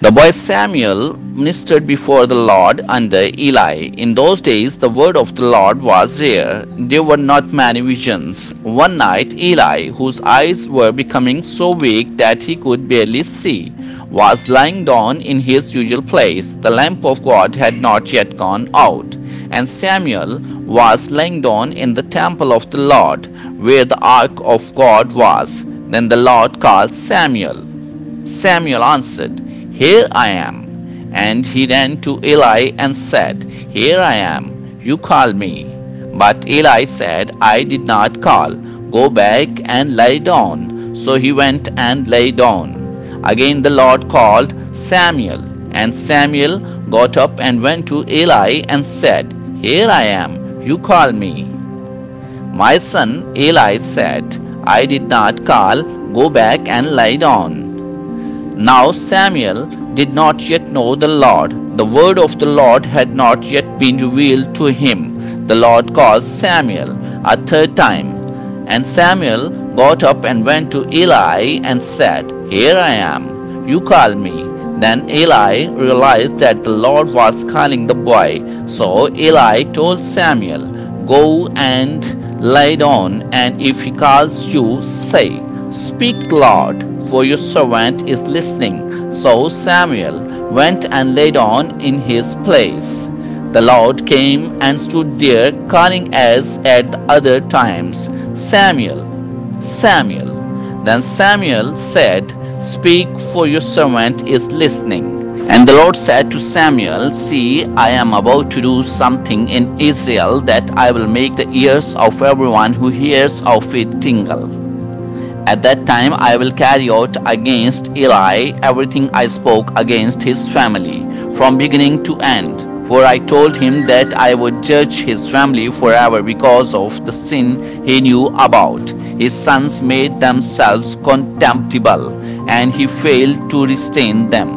The boy Samuel ministered before the Lord under Eli. In those days, the word of the Lord was rare. There were not many visions. One night, Eli, whose eyes were becoming so weak that he could barely see, was lying down in his usual place. The lamp of God had not yet gone out, and Samuel was lying down in the temple of the Lord, where the ark of God was. Then the Lord called Samuel. Samuel answered, "Here I am." And he ran to Eli and said, "Here I am. You call me." But Eli said, "I did not call. Go back and lie down." So he went and lay down. Again the Lord called Samuel. And Samuel got up and went to Eli and said, "Here I am. You call me." "My son," Eli said, "I did not call. Go back and lie down." Now Samuel did not yet know the Lord. The word of the Lord had not yet been revealed to him. The Lord called Samuel a third time. And Samuel got up and went to Eli and said, "Here I am. You call me." Then Eli realized that the Lord was calling the boy. So Eli told Samuel, "Go and lie down, and if he calls you, say, 'Speak, Lord, for your servant is listening.'" So Samuel went and lay down in his place. The Lord came and stood there, calling as at the other times, "Samuel, Samuel." Then Samuel said, "Speak, for your servant is listening." And the Lord said to Samuel, "See, I am about to do something in Israel that I will make the ears of everyone who hears of it tingle. At that time I will carry out against Eli everything I spoke against his family, from beginning to end. For I told him that I would judge his family forever because of the sin he knew about. His sons made themselves contemptible, and he failed to restrain them.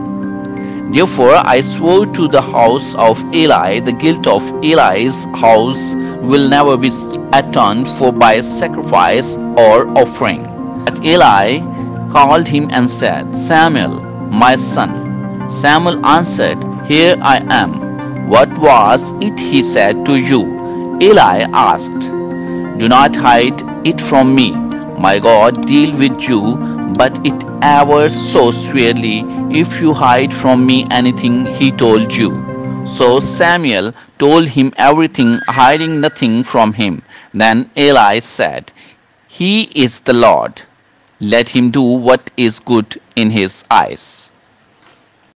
Therefore I swore to the house of Eli, the guilt of Eli's house will never be atoned for by sacrifice or offering." But Eli called him and said, "Samuel, my son." Samuel answered, "Here I am." "What was it he said to you?" Eli asked. "Do not hide it from me. My God deal with you, but it ever so severely if you hide from me anything he told you." So Samuel told him everything, hiding nothing from him. Then Eli said, "He is the Lord. Let him do what is good in his eyes."